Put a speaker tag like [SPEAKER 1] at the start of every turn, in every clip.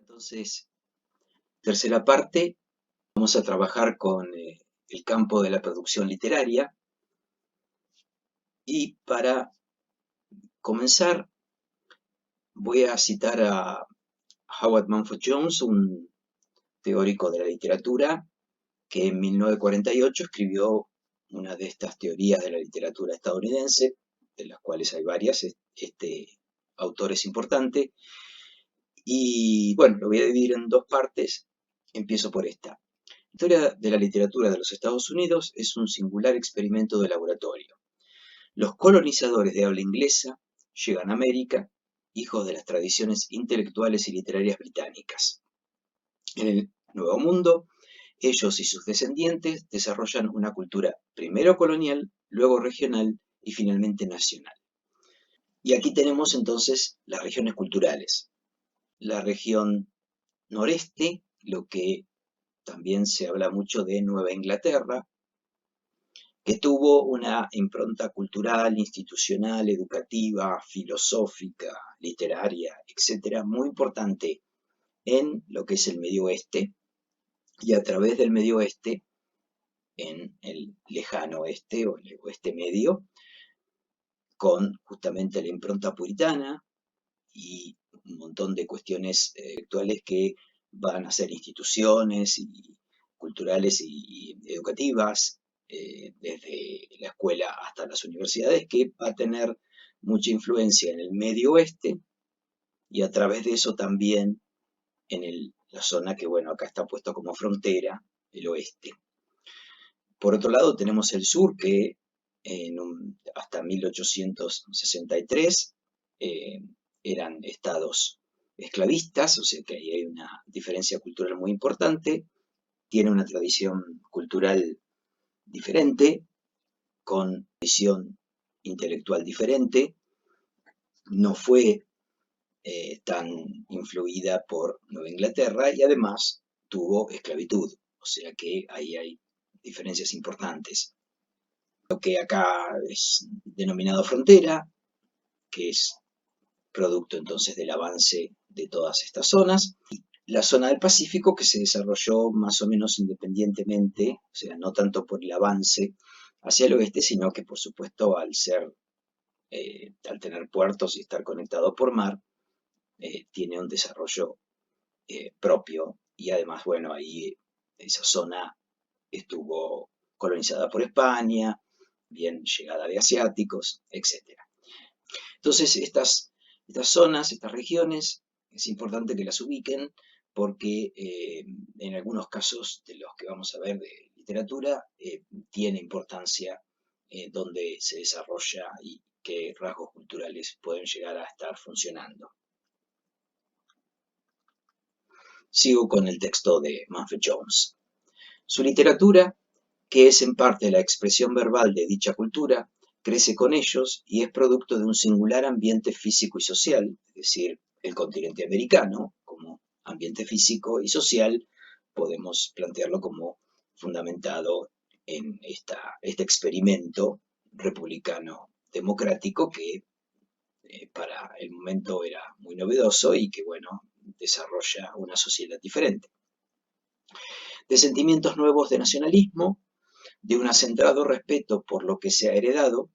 [SPEAKER 1] Entonces, tercera parte, vamos a trabajar con el campo de la producción literaria y para comenzar voy a citar a Howard Mumford Jones, un teórico de la literatura que en 1948 escribió una de estas teorías de la literatura estadounidense, de las cuales hay varias. Este autor es importante y bueno, lo voy a dividir en dos partes. Empiezo por esta. La historia de la literatura de los Estados Unidos es un singular experimento de laboratorio. Los colonizadores de habla inglesa llegan a América, hijos de las tradiciones intelectuales y literarias británicas. En el Nuevo Mundo, ellos y sus descendientes desarrollan una cultura primero colonial, luego regional y finalmente nacional. Y aquí tenemos entonces las regiones culturales. La región noreste, lo que también se habla mucho de Nueva Inglaterra, que tuvo una impronta cultural, institucional, educativa, filosófica, literaria, etcétera, muy importante en lo que es el Medio Oeste, y a través del Medio Oeste, en el lejano oeste o el oeste medio, con justamente la impronta puritana y un montón de cuestiones actuales que van a ser instituciones y culturales y educativas, desde la escuela hasta las universidades, que va a tener mucha influencia en el Medio Oeste y a través de eso también en la zona que, bueno, acá está puesto como frontera, el oeste. Por otro lado tenemos el sur, que hasta 1863 eran estados esclavistas, o sea que ahí hay una diferencia cultural muy importante, tiene una tradición cultural diferente, con visión intelectual diferente, no fue tan influida por Nueva Inglaterra y además tuvo esclavitud, o sea que ahí hay diferencias importantes. Lo que acá es denominado frontera, que es producto entonces del avance de todas estas zonas. La zona del Pacífico, que se desarrolló más o menos independientemente, o sea, no tanto por el avance hacia el oeste, sino que por supuesto al tener puertos y estar conectado por mar, tiene un desarrollo propio y además, bueno, ahí esa zona estuvo colonizada por España, bien llegada de asiáticos, etc. Entonces, estas zonas, estas regiones, es importante que las ubiquen porque en algunos casos de los que vamos a ver de literatura, tiene importancia donde se desarrolla y qué rasgos culturales pueden llegar a estar funcionando. Sigo con el texto de Mumford Jones. Su literatura, que es en parte la expresión verbal de dicha cultura, crece con ellos y es producto de un singular ambiente físico y social, es decir, el continente americano como ambiente físico y social, podemos plantearlo como fundamentado en este experimento republicano democrático que para el momento era muy novedoso y que, bueno, desarrolla una sociedad diferente. De sentimientos nuevos de nacionalismo, de un acendrado respeto por lo que se ha heredado,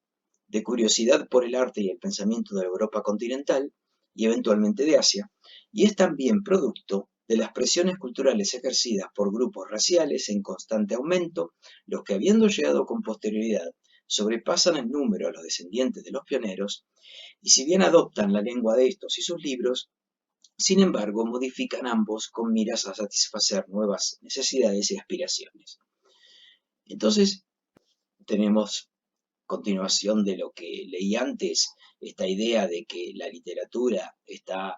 [SPEAKER 1] de curiosidad por el arte y el pensamiento de la Europa continental y eventualmente de Asia, y es también producto de las presiones culturales ejercidas por grupos raciales en constante aumento, los que habiendo llegado con posterioridad sobrepasan en número a los descendientes de los pioneros, y si bien adoptan la lengua de estos y sus libros, sin embargo modifican ambos con miras a satisfacer nuevas necesidades y aspiraciones. Entonces, tenemos continuación de lo que leí antes, esta idea de que la literatura está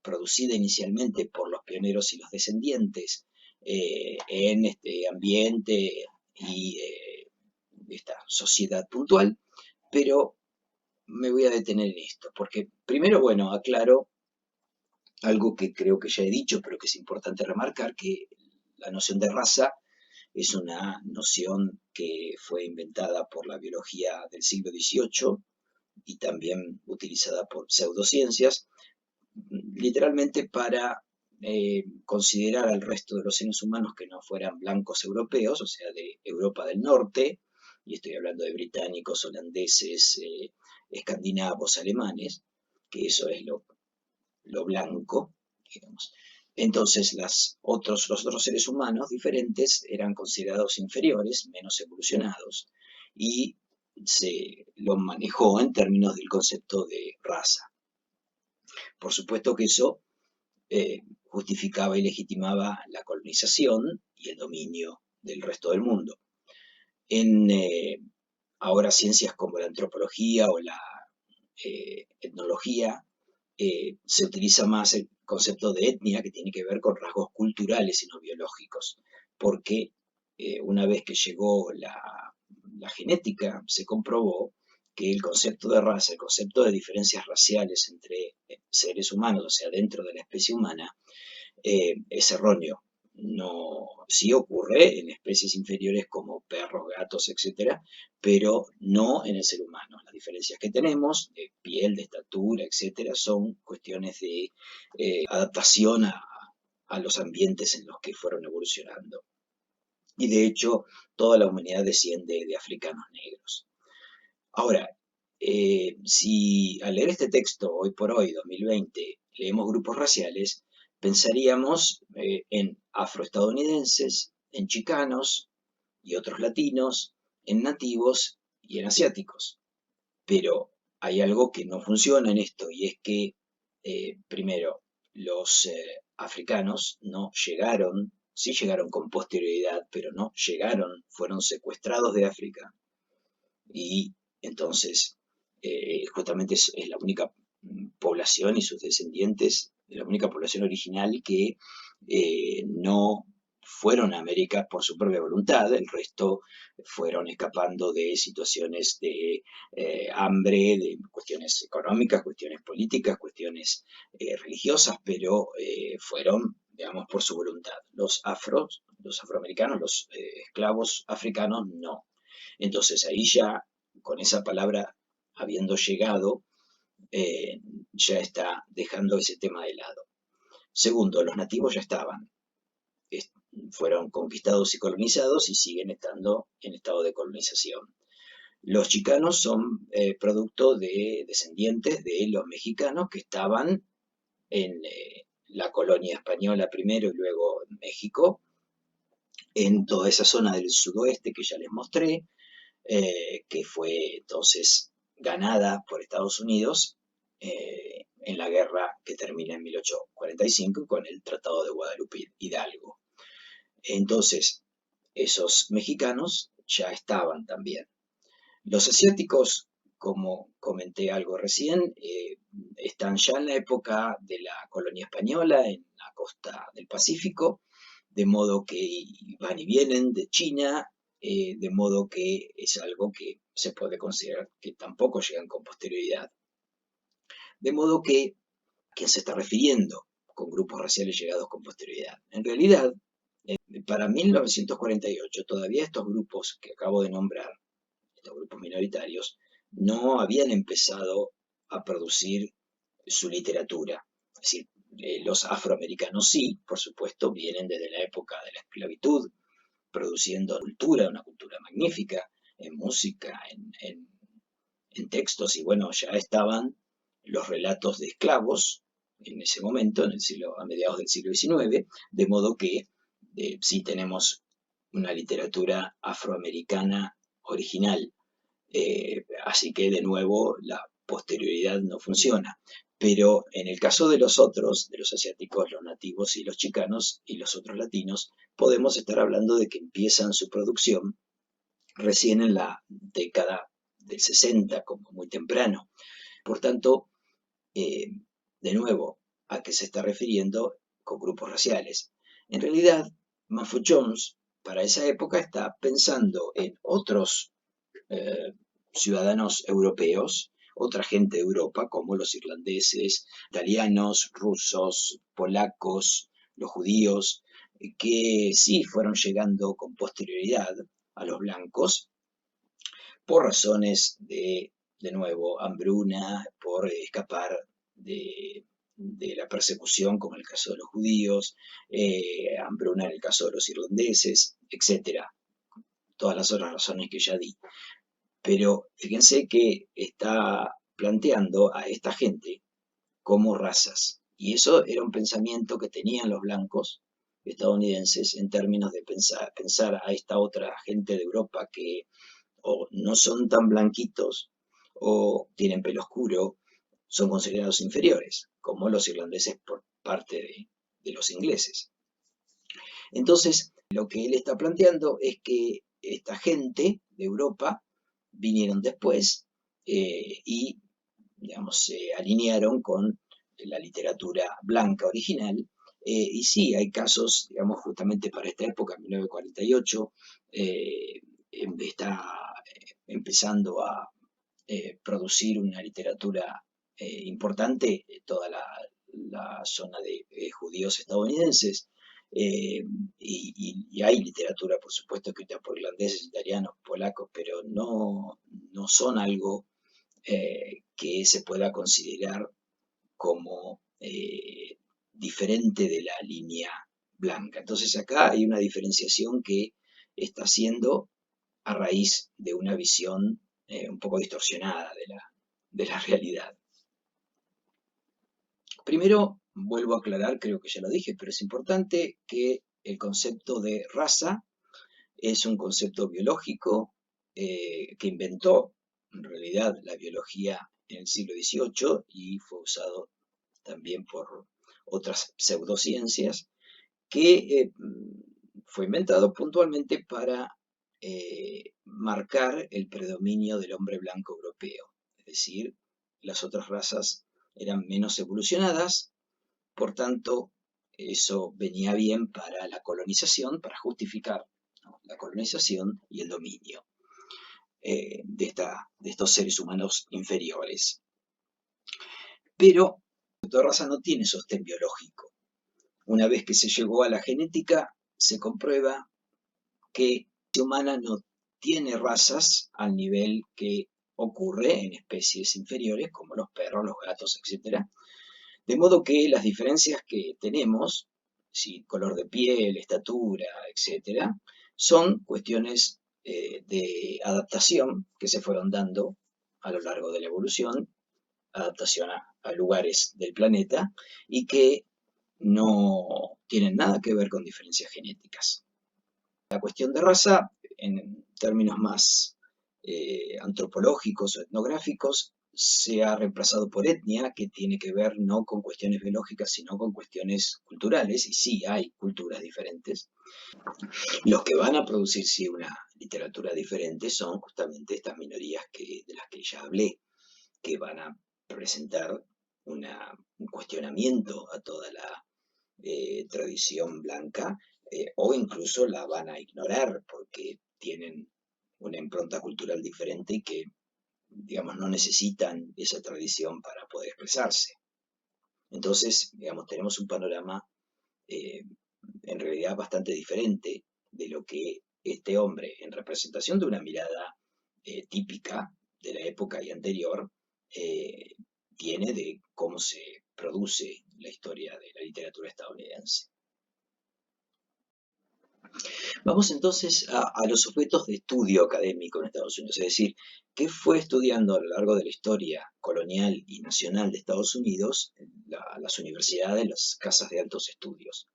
[SPEAKER 1] producida inicialmente por los pioneros y los descendientes en este ambiente y esta sociedad puntual, pero me voy a detener en esto, porque primero, bueno, aclaro algo que creo que ya he dicho, pero que es importante remarcar, que la noción de raza es una noción que fue inventada por la biología del siglo XVIII y también utilizada por pseudociencias, literalmente para considerar al resto de los seres humanos que no fueran blancos europeos, o sea, de Europa del Norte, y estoy hablando de británicos, holandeses, escandinavos, alemanes, que eso es lo blanco, digamos. Entonces los otros seres humanos diferentes eran considerados inferiores, menos evolucionados, y se lo manejó en términos del concepto de raza. Por supuesto que eso justificaba y legitimaba la colonización y el dominio del resto del mundo. En ahora ciencias como la antropología o la etnología se utiliza más el concepto de etnia, que tiene que ver con rasgos culturales y no biológicos, porque una vez que llegó la genética, se comprobó que el concepto de raza, el concepto de diferencias raciales entre seres humanos, o sea, dentro de la especie humana, es erróneo. No, sí ocurre en especies inferiores como perros, gatos, etcétera, pero no en el ser humano. Las diferencias que tenemos de piel, de estatura, etcétera, son cuestiones de adaptación a los ambientes en los que fueron evolucionando. Y de hecho, toda la humanidad desciende de africanos negros. Ahora, si al leer este texto, hoy por hoy, 2020, leemos grupos raciales, pensaríamos en afroestadounidenses, en chicanos y otros latinos, en nativos y en asiáticos. Pero hay algo que no funciona en esto y es que, primero, los africanos no llegaron, sí llegaron con posterioridad, pero no llegaron, fueron secuestrados de África y entonces justamente es la única población y sus descendientes, la única población original que no fueron a América por su propia voluntad, el resto fueron escapando de situaciones de hambre, de cuestiones económicas, cuestiones políticas, cuestiones religiosas, pero fueron, digamos, por su voluntad. Los afroamericanos, los esclavos africanos, no. Entonces ahí ya, con esa palabra habiendo llegado, ya está dejando ese tema de lado. Segundo, los nativos ya estaban, fueron conquistados y colonizados y siguen estando en estado de colonización. Los chicanos son producto de descendientes de los mexicanos que estaban en la colonia española primero y luego en México, en toda esa zona del sudoeste que ya les mostré, que fue entonces ganada por Estados Unidos en la guerra que termina en 1845 con el Tratado de Guadalupe Hidalgo. Entonces, esos mexicanos ya estaban también. Los asiáticos, como comenté algo recién, están ya en la época de la colonia española en la costa del Pacífico, de modo que van y vienen de China, de modo que es algo que se puede considerar que tampoco llegan con posterioridad. De modo que, ¿quién se está refiriendo con grupos raciales llegados con posterioridad? En realidad, para 1948, todavía estos grupos que acabo de nombrar, estos grupos minoritarios, no habían empezado a producir su literatura. Es decir, los afroamericanos sí, por supuesto, vienen desde la época de la esclavitud, produciendo cultura, una cultura magnífica, en música, en textos, y bueno, ya estaban los relatos de esclavos en ese momento, a mediados del siglo XIX, de modo que sí tenemos una literatura afroamericana original. Así que de nuevo la posterioridad no funciona. Pero en el caso de los otros, de los asiáticos, los nativos y los chicanos y los otros latinos, podemos estar hablando de que empiezan su producción recién en la década del 60, como muy temprano. Por tanto, de nuevo, ¿a qué se está refiriendo con grupos raciales? En realidad, Mumford Jones, para esa época, está pensando en otros ciudadanos europeos, otra gente de Europa, como los irlandeses, italianos, rusos, polacos, los judíos, que sí fueron llegando con posterioridad a los blancos por razones de nuevo, hambruna, por escapar de de la persecución, como en el caso de los judíos, hambruna en el caso de los irlandeses, etcétera. Todas las otras razones que ya di. Pero fíjense que está planteando a esta gente como razas. Y eso era un pensamiento que tenían los blancos estadounidenses en términos de pensar a esta otra gente de Europa que o no son tan blanquitos o tienen pelo oscuro, son considerados inferiores, como los irlandeses por parte de los ingleses. Entonces, lo que él está planteando es que esta gente de Europa vinieron después y, digamos, se alinearon con la literatura blanca original. Y sí, hay casos, digamos, justamente para esta época, 1948, está empezando a producir una literatura importante, toda la zona de judíos estadounidenses. Y hay literatura, por supuesto, escrita por irlandeses, italianos, polacos, pero no son algo que se pueda considerar como diferente de la línea blanca. Entonces acá hay una diferenciación que está haciendo a raíz de una visión un poco distorsionada de la realidad. Primero, vuelvo a aclarar, creo que ya lo dije, pero es importante que el concepto de raza es un concepto biológico que inventó en realidad la biología en el siglo XVIII y fue usado también por otras pseudociencias, que fue inventado puntualmente para marcar el predominio del hombre blanco europeo. Es decir, las otras razas eran menos evolucionadas, por tanto, eso venía bien para la colonización, para justificar, ¿no?, la colonización y el dominio de estos seres humanos inferiores. Pero toda raza no tiene sostén biológico. Una vez que se llegó a la genética, se comprueba que la especie humana no tiene razas al nivel que ocurre en especies inferiores como los perros, los gatos, etc. De modo que las diferencias que tenemos, ¿sí?, color de piel, estatura, etc., son cuestiones de adaptación que se fueron dando a lo largo de la evolución, adaptación a lugares del planeta, y que no tienen nada que ver con diferencias genéticas. La cuestión de raza, en términos más antropológicos o etnográficos, se ha reemplazado por etnia, que tiene que ver no con cuestiones biológicas, sino con cuestiones culturales, y sí hay culturas diferentes. Los que van a producir sí una literatura diferente son justamente estas minorías de las que ya hablé, que van a presentar un cuestionamiento a toda la tradición blanca, o incluso la van a ignorar porque tienen una impronta cultural diferente y que, digamos, no necesitan esa tradición para poder expresarse. Entonces, digamos, tenemos un panorama en realidad bastante diferente de lo que este hombre, en representación de una mirada típica de la época y anterior, tiene de cómo se produce la historia de la literatura estadounidense. Vamos entonces a los objetos de estudio académico en Estados Unidos, es decir, qué fue estudiando a lo largo de la historia colonial y nacional de Estados Unidos las universidades, las casas de altos estudios.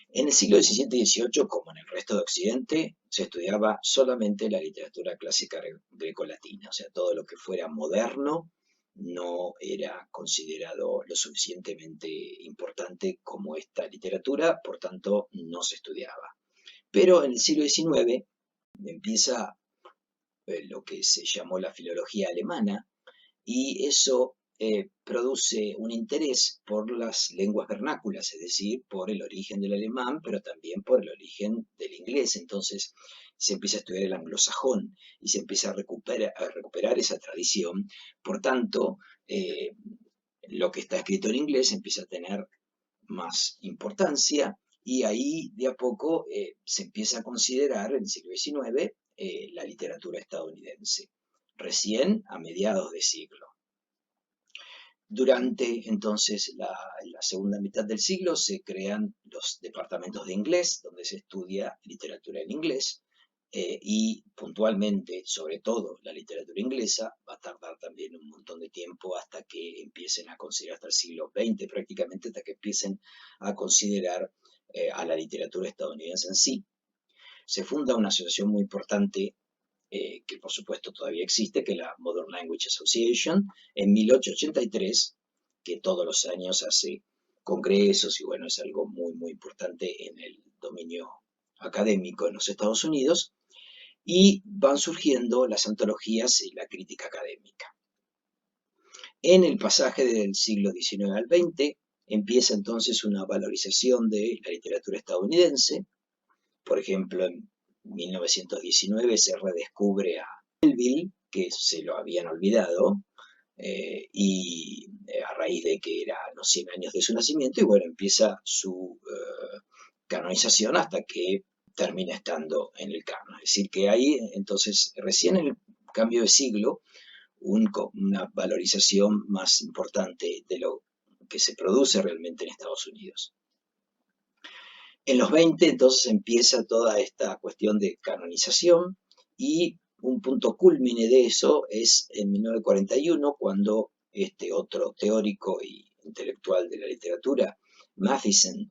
[SPEAKER 1] En el siglo XVII y XVIII, como en el resto de Occidente, se estudiaba solamente la literatura clásica grecolatina, o sea, todo lo que fuera moderno no era considerado lo suficientemente importante como esta literatura, por tanto no se estudiaba. Pero en el siglo XIX empieza lo que se llamó la filología alemana, y eso produce un interés por las lenguas vernáculas, es decir, por el origen del alemán, pero también por el origen del inglés. Entonces se empieza a estudiar el anglosajón y se empieza a recuperar esa tradición. Por tanto, lo que está escrito en inglés empieza a tener más importancia, y ahí de a poco se empieza a considerar en el siglo XIX la literatura estadounidense, recién a mediados de siglo. Durante entonces la segunda mitad del siglo se crean los departamentos de inglés, donde se estudia literatura en inglés, y puntualmente, sobre todo la literatura inglesa, va a tardar también un montón de tiempo hasta que empiecen a considerar, hasta el siglo XX prácticamente, hasta que empiecen a considerar a la literatura estadounidense en sí. Se funda una asociación muy importante que por supuesto todavía existe, que es la Modern Language Association, en 1883, que todos los años hace congresos y bueno, es algo muy importante en el dominio académico en los Estados Unidos, y van surgiendo las antologías y la crítica académica. En el pasaje del siglo XIX al XX empieza entonces una valorización de la literatura estadounidense. Por ejemplo, en 1919 se redescubre a Melville, que se lo habían olvidado, y a raíz de que era los 100 años de su nacimiento, y bueno, empieza su canonización hasta que termina estando en el canon. Es decir, que hay entonces, recién en el cambio de siglo, una valorización más importante de lo que se produce realmente en Estados Unidos. En los 20 entonces empieza toda esta cuestión de canonización y un punto cúlmine de eso es en 1941 cuando este otro teórico y intelectual de la literatura, Matheson,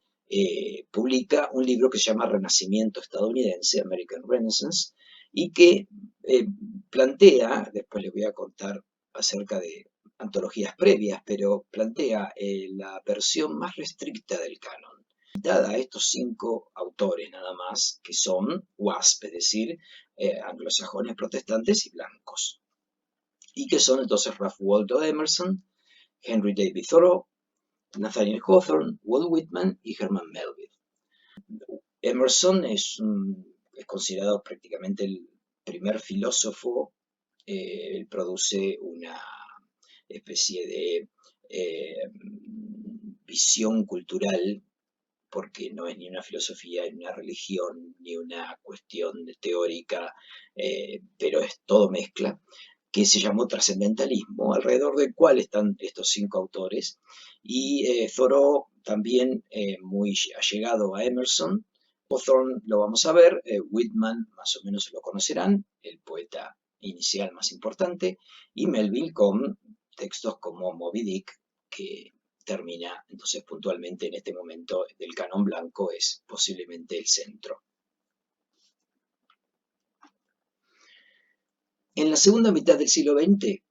[SPEAKER 1] publica un libro que se llama Renacimiento estadounidense, American Renaissance, y que plantea, después les voy a contar acerca de antologías previas, pero plantea la versión más restricta del canon, limitada a estos 5 autores nada más, que son WASP, es decir, anglosajones, protestantes y blancos, y que son entonces Ralph Waldo Emerson, Henry David Thoreau, Nathaniel Hawthorne, Walt Whitman y Herman Melville. Emerson es considerado prácticamente el primer filósofo. Él produce una especie de visión cultural, porque no es ni una filosofía, ni una religión, ni una cuestión teórica, pero es todo mezcla, que se llamó trascendentalismo, alrededor del cual están estos 5 autores, y Thoreau también muy allegado a Emerson. Hawthorne lo vamos a ver, Whitman más o menos lo conocerán, el poeta inicial más importante, y Melville con textos como Moby Dick, que termina entonces puntualmente en este momento del canon blanco, es posiblemente el centro. En la segunda mitad del siglo XX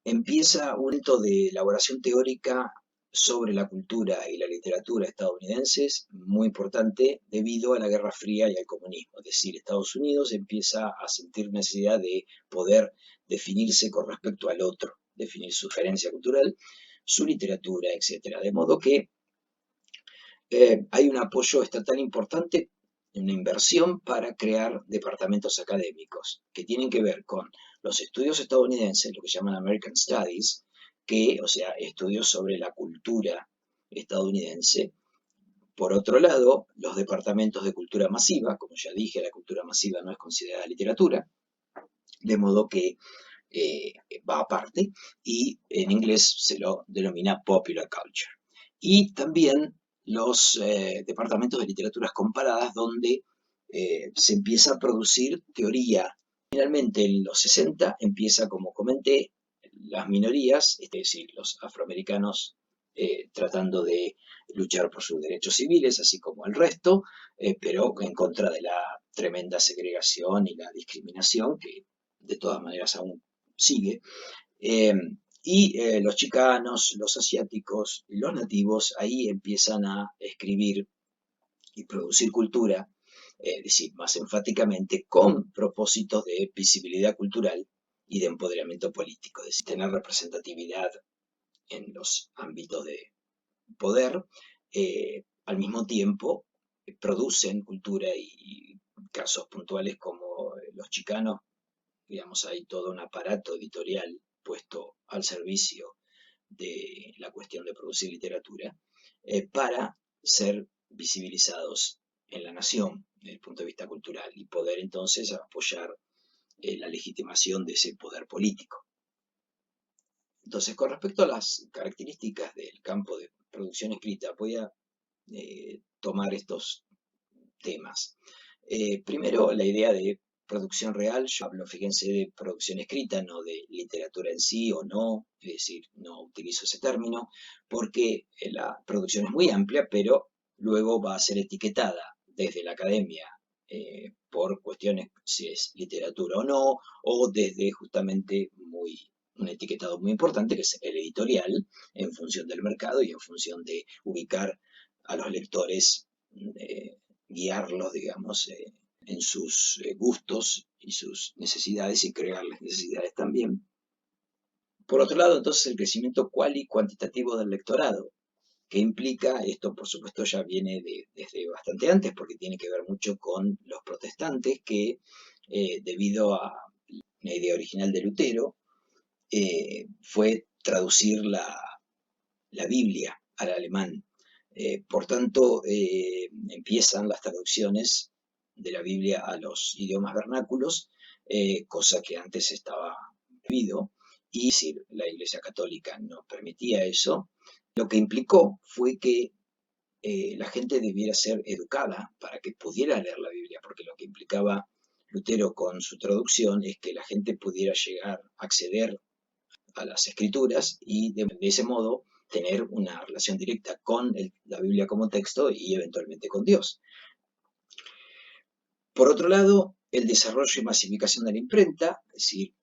[SPEAKER 1] empieza un momento de elaboración teórica sobre la cultura y la literatura estadounidenses muy importante debido a la Guerra Fría y al comunismo. Es decir, Estados Unidos empieza a sentir necesidad de poder definirse con respecto al otro, definir su diferencia cultural, su literatura, etc. De modo que hay un apoyo estatal importante, una inversión para crear departamentos académicos que tienen que ver con los estudios estadounidenses, lo que llaman American Studies, que, o sea, estudios sobre la cultura estadounidense. Por otro lado, los departamentos de cultura masiva, como ya dije, la cultura masiva no es considerada literatura, de modo que va aparte, y en inglés se lo denomina Popular Culture. Y también los departamentos de literaturas comparadas, donde se empieza a producir teoría. Finalmente, en los 60 empieza, como comenté, las minorías, es decir, los afroamericanos tratando de luchar por sus derechos civiles, así como el resto, pero en contra de la tremenda segregación y la discriminación que de todas maneras aún sigue. Y los chicanos, los asiáticos, los nativos, ahí empiezan a escribir y producir cultura, es decir, más enfáticamente, con propósitos de visibilidad cultural y de empoderamiento político, es decir, tener representatividad en los ámbitos de poder, al mismo tiempo producen cultura y casos puntuales como los chicanos, digamos, hay todo un aparato editorial puesto al servicio de la cuestión de producir literatura para ser visibilizados en la nación desde el punto de vista cultural y poder entonces apoyar la legitimación de ese poder político. Entonces, con respecto a las características del campo de producción escrita, voy a tomar estos temas. Primero, la idea de producción real. Yo hablo, fíjense, de producción escrita, no de literatura en sí o no, es decir, no utilizo ese término, porque la producción es muy amplia, pero luego va a ser etiquetada desde la academia por cuestiones si es literatura o no, o desde justamente un etiquetado muy importante que es el editorial, en función del mercado y en función de ubicar a los lectores, guiarlos, digamos, en sus gustos y sus necesidades y crearles necesidades también. Por otro lado, entonces, el crecimiento cuantitativo del lectorado, que implica, esto por supuesto ya viene desde bastante antes, porque tiene que ver mucho con los protestantes, que debido a la idea original de Lutero, fue traducir la Biblia al alemán. Por tanto, empiezan las traducciones de la Biblia a los idiomas vernáculos, cosa que antes estaba prohibido, y si la Iglesia Católica no permitía eso, lo que implicó fue que la gente debiera ser educada para que pudiera leer la Biblia, porque lo que implicaba Lutero con su traducción es que la gente pudiera llegar a acceder a las escrituras y de ese modo tener una relación directa con la Biblia como texto y eventualmente con Dios. Por otro lado, el desarrollo y masificación de la imprenta, es decir,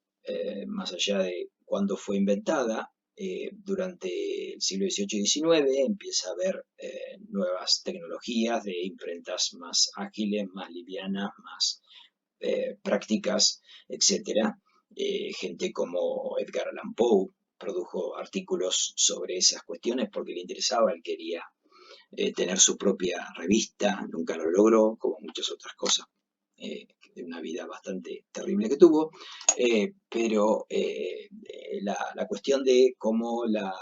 [SPEAKER 1] más allá de cuándo fue inventada, durante el siglo XVIII y XIX empieza a haber nuevas tecnologías de imprentas más ágiles, más livianas, más prácticas, etc. Gente como Edgar Allan Poe produjo artículos sobre esas cuestiones porque le interesaba, él quería tener su propia revista, nunca lo logró, como muchas otras cosas, de una vida bastante terrible que tuvo, pero la cuestión de cómo la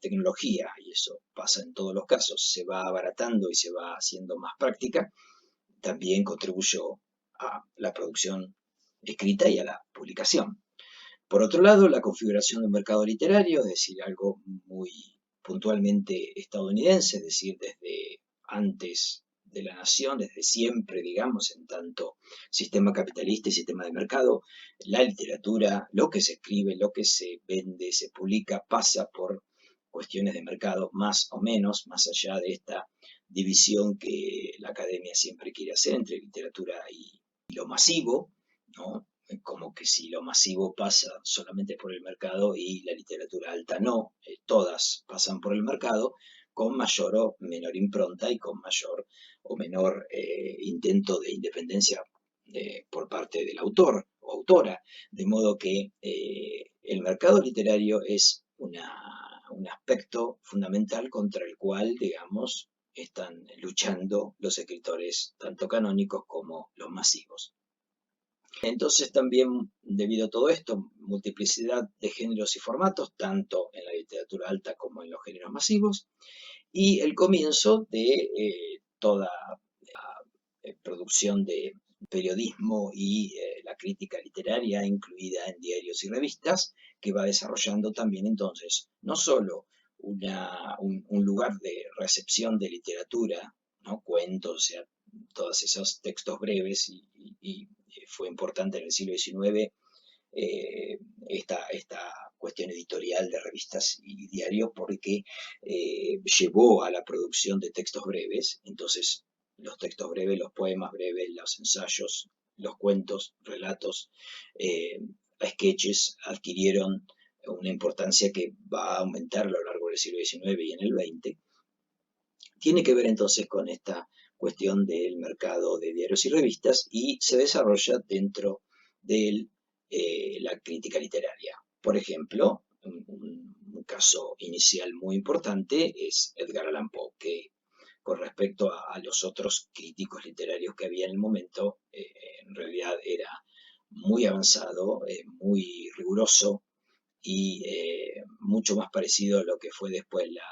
[SPEAKER 1] tecnología, y eso pasa en todos los casos, se va abaratando y se va haciendo más práctica, también contribuyó a la producción escrita y a la publicación. Por otro lado, la configuración de un mercado literario, es decir, algo muy puntualmente estadounidense, es decir, desde antes de la nación, desde siempre, digamos, en tanto sistema capitalista y sistema de mercado, la literatura, lo que se escribe, lo que se vende, se publica, pasa por cuestiones de mercado más o menos, más allá de esta división que la academia siempre quiere hacer entre literatura y lo masivo, ¿no? Como que si lo masivo pasa solamente por el mercado y la literatura alta no, todas pasan por el mercado con mayor o menor impronta y con mayor o menor intento de independencia por parte del autor o autora, de modo que el mercado literario es un aspecto fundamental contra el cual, digamos, están luchando los escritores tanto canónicos como los masivos. Entonces también, debido a todo esto, multiplicidad de géneros y formatos, tanto en la literatura alta como en los géneros masivos, y el comienzo de toda la producción de periodismo y la crítica literaria, incluida en diarios y revistas, que va desarrollando también entonces no solo un lugar de recepción de literatura, ¿no? Cuentos, o sea, todos esos textos breves y fue importante en el siglo XIX esta cuestión editorial de revistas y diarios porque llevó a la producción de textos breves. Entonces, los textos breves, los poemas breves, los ensayos, los cuentos, relatos, sketches adquirieron una importancia que va a aumentar a lo largo del siglo XIX y en el XX. Tiene que ver entonces con esta cuestión del mercado de diarios y revistas y se desarrolla dentro de la crítica literaria. Por ejemplo, un caso inicial muy importante es Edgar Allan Poe, que con respecto a los otros críticos literarios que había en el momento, en realidad era muy avanzado, muy riguroso y mucho más parecido a lo que fue después la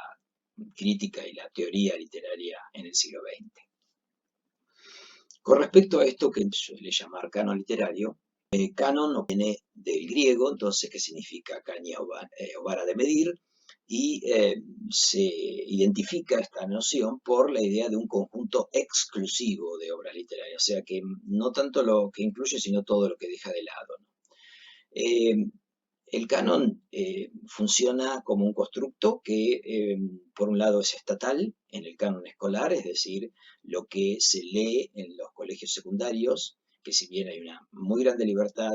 [SPEAKER 1] crítica y la teoría literaria en el siglo XX. Con respecto a esto que suele llamar canon literario, canon viene del griego, entonces, que significa caña o vara de medir, y se identifica esta noción por la idea de un conjunto exclusivo de obras literarias, o sea que no tanto lo que incluye, sino todo lo que deja de lado, ¿no? El canon funciona como un constructo que, por un lado, es estatal en el canon escolar, es decir, lo que se lee en los colegios secundarios, que si bien hay una muy grande libertad,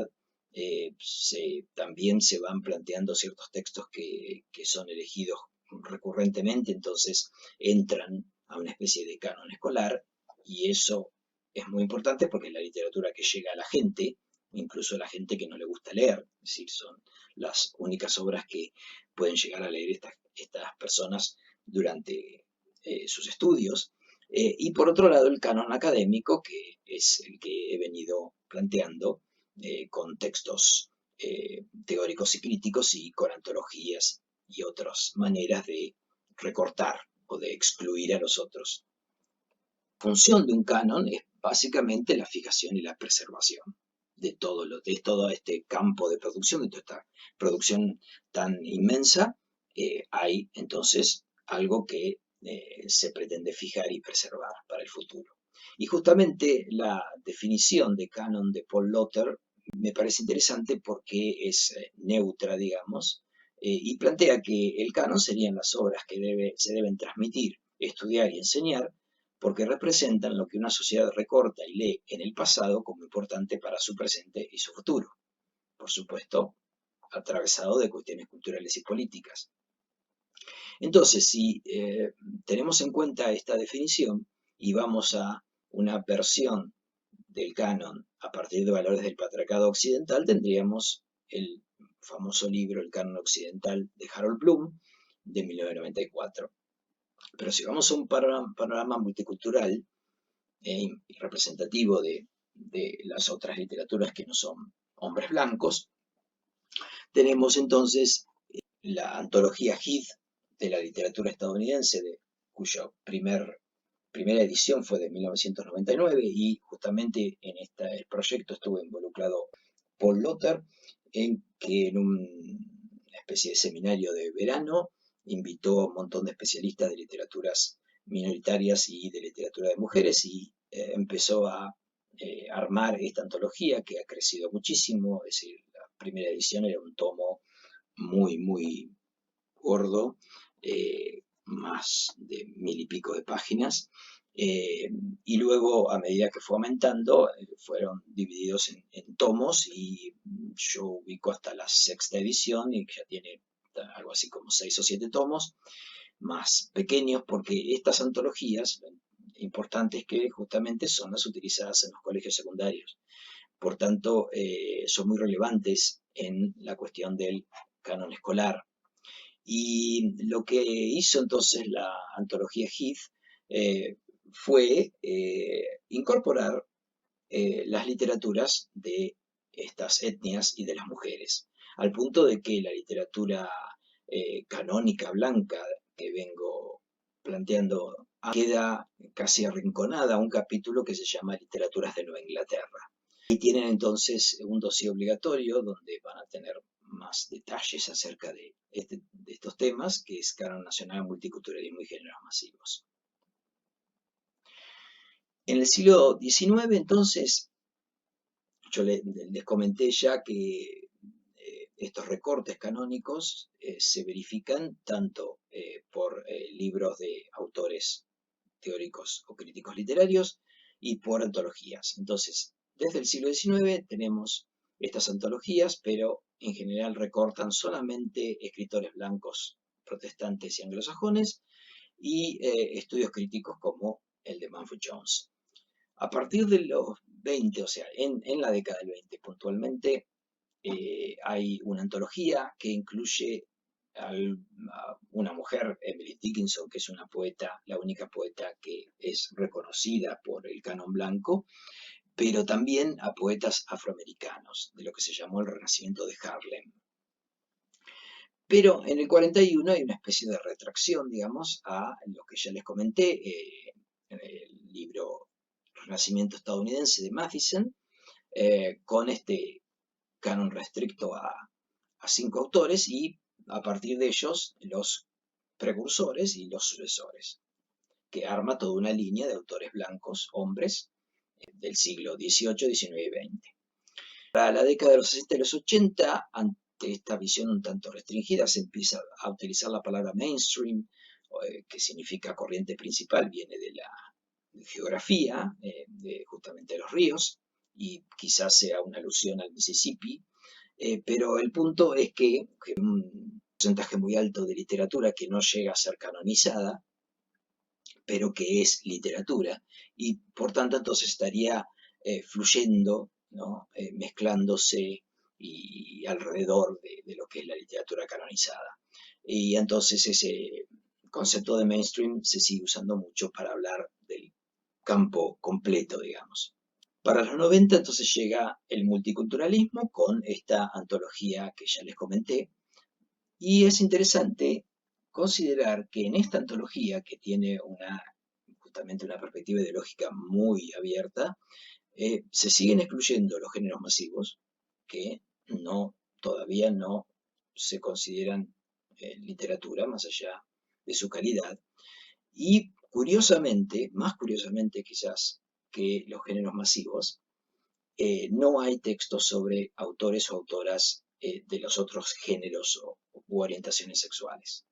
[SPEAKER 1] también se van planteando ciertos textos que son elegidos recurrentemente, entonces entran a una especie de canon escolar, y eso es muy importante porque es la literatura que llega a la gente, incluso a la gente que no le gusta leer, es decir, son las únicas obras que pueden llegar a leer estas personas durante sus estudios. Y por otro lado, el canon académico, que es el que he venido planteando, con textos teóricos y críticos y con antologías y otras maneras de recortar o de excluir a los otros. La función de un canon es básicamente la fijación y la preservación de todo este campo de producción, de toda esta producción tan inmensa. Hay entonces algo que se pretende fijar y preservar para el futuro. Y justamente la definición de canon de Paul Lotter me parece interesante porque es neutra, digamos, y plantea que el canon serían las obras que se deben transmitir, estudiar y enseñar, porque representan lo que una sociedad recorta y lee en el pasado como importante para su presente y su futuro. Por supuesto, atravesado de cuestiones culturales y políticas. Entonces, si tenemos en cuenta esta definición y vamos a una versión del canon a partir de valores del patriarcado occidental, tendríamos el famoso libro El canon occidental de Harold Bloom de 1994. Pero si vamos a un panorama multicultural y representativo de las otras literaturas que no son hombres blancos, tenemos entonces la antología Heath de la literatura estadounidense, cuya primera edición fue de 1999, y justamente en el proyecto estuvo involucrado Paul Lotter, que en una especie de seminario de verano invitó a un montón de especialistas de literaturas minoritarias y de literatura de mujeres, y empezó a armar esta antología que ha crecido muchísimo. Es decir, la primera edición era un tomo muy, muy gordo, más de 1000 y pico de páginas, y luego, a medida que fue aumentando, fueron divididos en tomos, y yo ubico hasta la sexta edición, y ya tiene algo así como 6 o 7 tomos, más pequeños, porque estas antologías, lo importante es que justamente son las utilizadas en los colegios secundarios. Por tanto, son muy relevantes en la cuestión del canon escolar. Y lo que hizo entonces la antología Heath fue incorporar las literaturas de estas etnias y de las mujeres, al punto de que la literatura canónica blanca que vengo planteando queda casi arrinconada a un capítulo que se llama Literaturas de Nueva Inglaterra. Y tienen entonces un dossier obligatorio donde van a tener más detalles acerca de estos temas, que es Canon Nacional, Multiculturalismo y Géneros Masivos. En el siglo XIX, entonces, yo les comenté ya que estos recortes canónicos se verifican tanto por libros de autores teóricos o críticos literarios y por antologías. Entonces, desde el siglo XIX tenemos estas antologías, pero en general recortan solamente escritores blancos, protestantes y anglosajones, y estudios críticos como el de Manford Jones. A partir de los 20, o sea, en la década del 20 puntualmente, hay una antología que incluye a una mujer, Emily Dickinson, que es una poeta, la única poeta que es reconocida por el canon blanco, pero también a poetas afroamericanos, de lo que se llamó el Renacimiento de Harlem. Pero en el 41 hay una especie de retracción, digamos, a lo que ya les comenté, en el libro Renacimiento estadounidense de Matheson, con este canon restricto a 5 autores y a partir de ellos los precursores y los sucesores, que arma toda una línea de autores blancos, hombres, del siglo XVIII, XIX y XX. Para la década de los 60 y los 80, ante esta visión un tanto restringida, se empieza a utilizar la palabra mainstream, que significa corriente principal, viene de la geografía, de justamente los ríos, y quizás sea una alusión al Mississippi, pero el punto es que un porcentaje muy alto de literatura que no llega a ser canonizada, pero que es literatura, y por tanto entonces estaría fluyendo, ¿no? Mezclándose y alrededor de lo que es la literatura canonizada. Y entonces ese concepto de mainstream se sigue usando mucho para hablar del campo completo, digamos. Para los 90 entonces llega el multiculturalismo con esta antología que ya les comenté, y es interesante considerar que en esta antología, que tiene justamente una perspectiva ideológica muy abierta, se siguen excluyendo los géneros masivos que todavía no se consideran literatura más allá de su calidad. Y curiosamente, más curiosamente quizás que los géneros masivos, no hay textos sobre autores o autoras de los otros géneros u orientaciones sexuales.